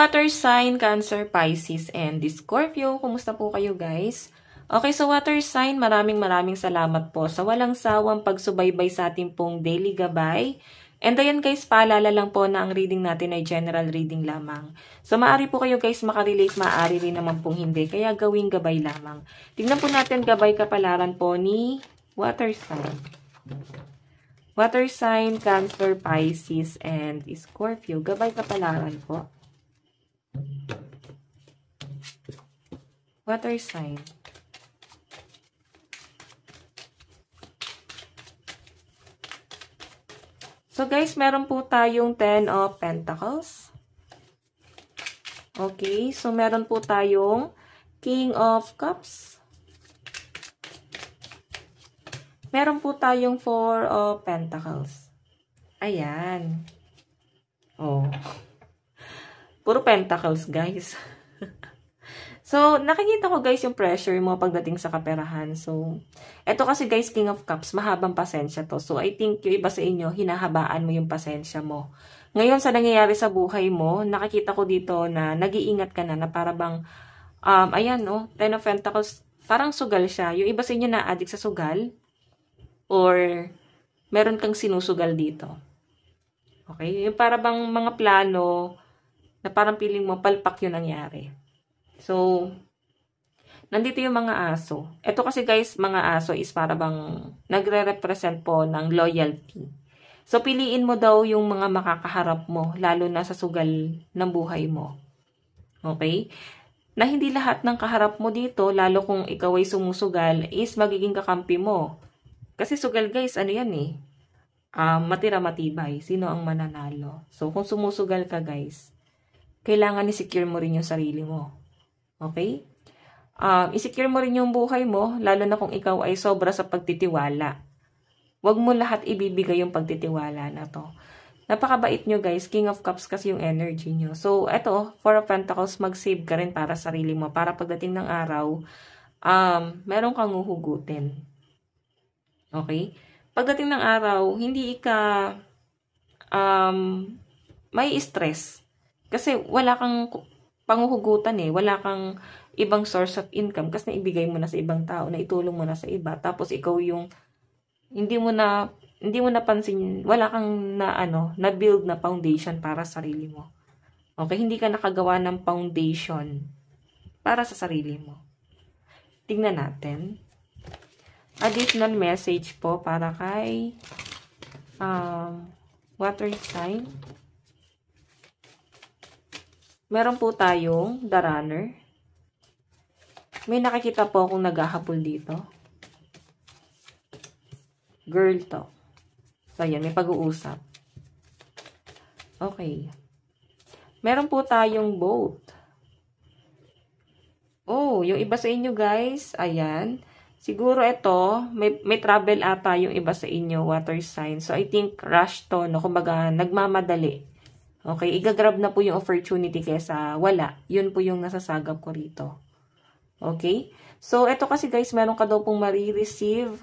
water sign, Cancer, Pisces, and Scorpio. Kumusta po kayo guys? Okay, so water sign, maraming salamat po sa walang sawang pagsubaybay sa ating pong daily gabay. And ayan guys, paalala lang po na ang reading natin ay general reading lamang. So maaari po kayo guys makarelate, maaari rin naman pong hindi. Kaya gawing gabay lamang. Tingnan po natin gabay kapalaran po ni water sign. Water sign, Cancer, Pisces, and Scorpio. Gabay kapalaran po. Water sign. So guys, meron po tayong 10 of Pentacles. Okay, so meron po tayong King of Cups. Meron po tayong 4 of Pentacles. Ayan. Oh. Puro Pentacles, guys. So, nakikita ko guys yung pressure mo pagdating sa kaperahan. So, eto kasi guys, King of Cups, mahabang pasensya to. So, I think yung iba sa inyo, hinahabaan mo yung pasensya mo. Ngayon, sa nangyayari sa buhay mo, nakikita ko dito na nag-iingat ka na para bang, ayan, no, 10 of Pentacles, parang sugal siya. Yung iba sa inyo na addict sa sugal, or meron kang sinusugal dito. Okay? Yung para bang mga plano, na parang feeling mo, palpak yung nangyari. So, nandito yung mga aso. Ito kasi guys, mga aso is para bang nagre-represent po ng loyalty. So, piliin mo daw yung mga makakaharap mo, lalo na sa sugal ng buhay mo. Okay? Na hindi lahat ng kaharap mo dito, lalo kung ikaw ay sumusugal, is magiging kakampi mo. Kasi sugal guys, ano yan eh? Matira matibay. Sino ang mananalo? So, kung sumusugal ka guys, kailangan i-secure mo rin yung sarili mo. Okay? I-secure mo rin yung buhay mo, lalo na kung ikaw ay sobra sa pagtitiwala. Huwag mo lahat ibibigay yung pagtitiwala na to. Napakabait nyo guys, King of Cups kasi yung energy nyo. So, eto, 4 of Pentacles, mag-save ka rin para sa sarili mo. Para pagdating ng araw, meron kang uhugutin. Okay? Pagdating ng araw, hindi ka may stress. Kasi wala kang panguhugutan eh. Wala kang ibang source of income kasi naibigay mo na sa ibang tao, naitulong mo na sa iba. Tapos ikaw yung hindi mo na pansin, wala kang na build na foundation para sa sarili mo. Okay, hindi ka nakagawa ng foundation para sa sarili mo. Tingnan natin. Additional message po para kay water sign. Meron po tayong The Runner. May nakikita po akong naghahabol dito. Girl talk. So, ayan, may pag-uusap. Okay. Meron po tayong boat. Oh, yung iba sa inyo guys, ayan. Siguro ito, may travel ata yung iba sa inyo, water sign. So, I think rush to, no? Kumbaga, nagmamadali. Okay, igagrab na po yung opportunity kesa wala. Yun po yung nasasagap ko rito. Okay? So, ito kasi guys, meron ka daw pong marireceive.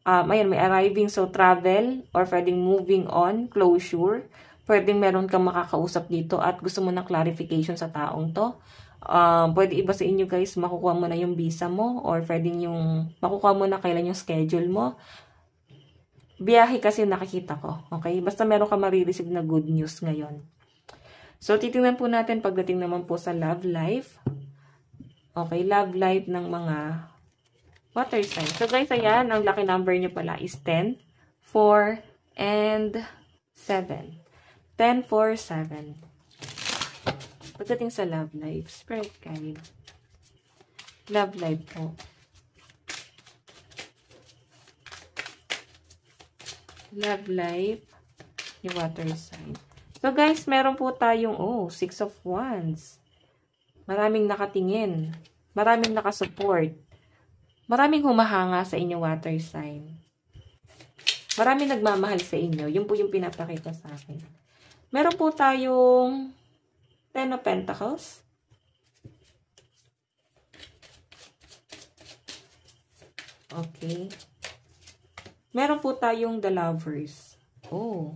Ayan, may arriving. So, travel or pwedeng moving on, closure. Pwedeng meron kang makakausap dito at gusto mo ng clarification sa taong to. Pwede iba sa inyo guys, makukuha mo na yung visa mo or pwedeng yung makukuha mo na kailan yung schedule mo. Biyahe kasi nakikita ko. Okay? Basta meron ka marireceive na good news ngayon. So, titingnan po natin pagdating naman po sa love life. Okay, love life ng mga water sign. So, guys, ayan, ang lucky number nyo pala is 10, 4, and 7. 10, 4, 7. Pagdating sa love life, spirit guide. Love life po. Love life, yung water sign. So guys, meron po tayong, 6 of Wands. Maraming nakatingin. Maraming nakasupport. Maraming humahanga sa inyong water sign. Maraming nagmamahal sa inyo. Yun po yung pinapakita sa akin. Meron po tayong 10 of Pentacles. Okay. Meron po tayong The Lovers. Oh.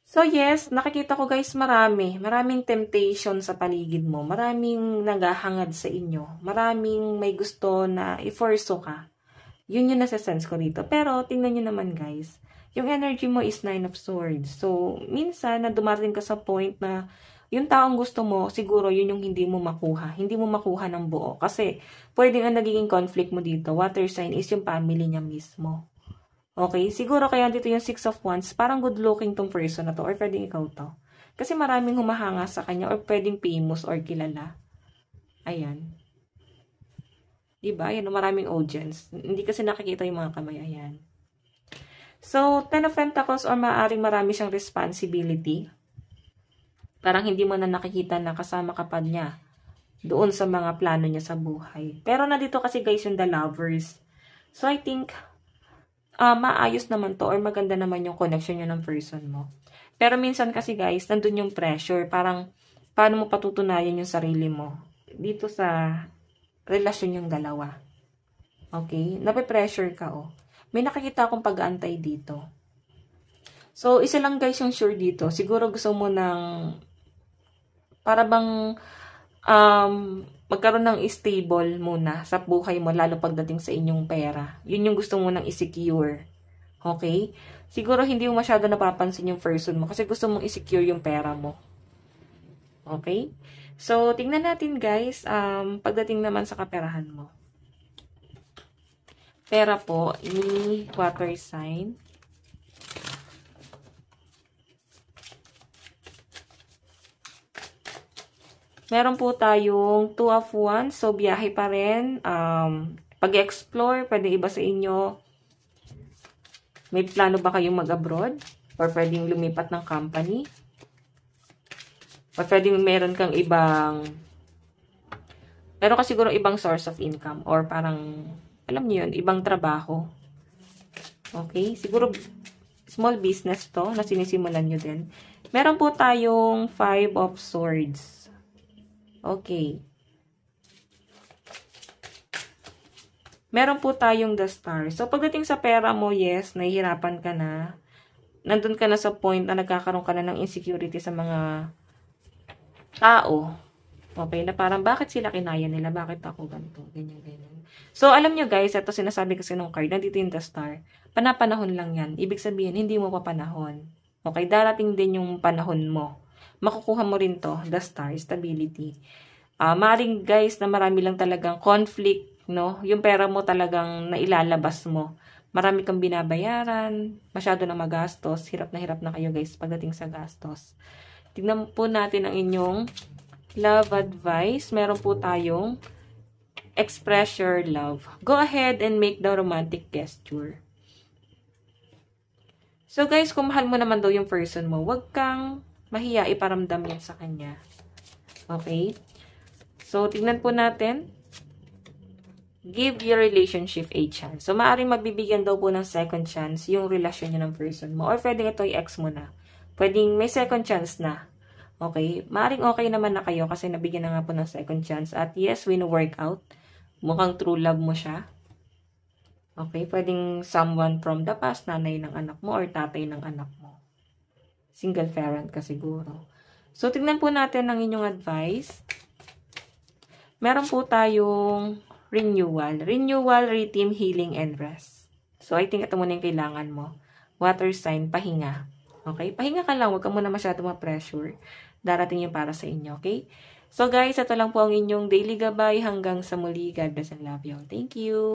So, So yes, nakikita ko guys maraming temptation sa paligid mo, maraming naghahangad sa inyo, maraming may gusto na i-forso ka. Yun yung nasa-sense ko dito. Pero tingnan nyo naman guys, yung energy mo is 9 of Swords. So minsan na dumating ka sa point na yung taong gusto mo, siguro yun yung hindi mo makuha. Hindi mo makuha ng buo. Kasi pwedeng ang nagiging conflict mo dito, water sign is yung family niya mismo. Okay? Siguro kaya dito yung 6 of Wands, parang good looking tong person na to or pwedeng ikaw to. Kasi maraming humahanga sa kanya or pwedeng famous or kilala. Ayan. Diba? Ayan, maraming audience. Hindi kasi nakikita yung mga kamay. Ayan. So, 10 of Pentacles or maaaring marami siyang responsibility. Parang hindi mo na nakikita na kasama ka pa niya doon sa mga plano niya sa buhay. Pero nandito kasi guys yung the lovers. So, I think maayos naman to or maganda naman yung connection nyo ng person mo. Pero minsan kasi guys, nandun yung pressure. Parang, paano mo patutunayan yung sarili mo dito sa relasyon yung dalawa. Okay? Nape-pressure ka, oh. May nakikita akong pag-aantay dito. So, isa lang guys yung sure dito. Siguro gusto mo ng para bang magkaroon ng stable muna sa buhay mo, lalo pagdating sa inyong pera. Yun yung gusto mo nang i-secure. Okay? Siguro hindi mo masyado napapansin yung person mo kasi gusto mong i-secure yung pera mo. Okay? So, tingnan natin guys, pagdating naman sa kaperahan mo. Pera po, water sign. Meron po tayong 2 of Wands. So, biyahe pa rin. Pag-explore, pwede iba sa inyo. May plano ba kayong mag-abroad? Or pwedeng lumipat ng company? Or pwedeng meron kang ibang... Meron ka siguro ibang source of income. Or parang, alam niyo yun, ibang trabaho. Okay? Siguro, small business to na sinisimulan nyo din. Meron po tayong 5 of Swords. Okay. Meron po tayong the Star. So, pagdating sa pera mo, yes, nahihirapan ka na. Nandun ka na sa point na nagkakaroon ka na ng insecurity sa mga tao. Okay, na parang bakit sila kinaya nila? Bakit ako ganito? Ganyan, ganyan. So, alam nyo guys, ito sinasabi kasi nung card, nandito yung the Star. Panapanahon lang yan. Ibig sabihin, hindi mo pa panahon. Okay, darating din yung panahon mo. Makukuha mo rin to, the Star, stability. Maring guys na marami lang talagang conflict, no? Yung pera mo talagang nailalabas mo. Marami kang binabayaran, masyado na magastos, hirap na kayo guys pagdating sa gastos. Tignan po natin ang inyong love advice. Meron po tayong express your love. Go ahead and make the romantic gesture. So guys, kung mahal mo naman daw yung person mo, wag kang mahiya, iparamdam yan sa kanya. Okay? So, tignan po natin. Give your relationship a chance. So, maaaring magbibigyan daw po ng second chance yung relasyon nyo ng person mo. Or pwedeng ito i-ex mo na. Pwedeng may second chance na. Okay? Maaaring okay naman na kayo kasi nabigyan na nga po ng second chance. At yes, win-work out. Mukhang true love mo siya. Okay? Pwedeng someone from the past, nanay ng anak mo or tatay ng anak mo. Single parent ka siguro. So, tignan po natin ang inyong advice. Meron po tayong renewal. Renewal, redeem, healing, and rest. So, I think ito muna yung kailangan mo. Water sign, pahinga. Okay? Pahinga ka lang. Huwag ka muna masyado ma-pressure. Darating yung para sa inyo. Okay? So, guys, ito lang po ang inyong daily gabay. Hanggang sa muli. God bless and love you. Thank you.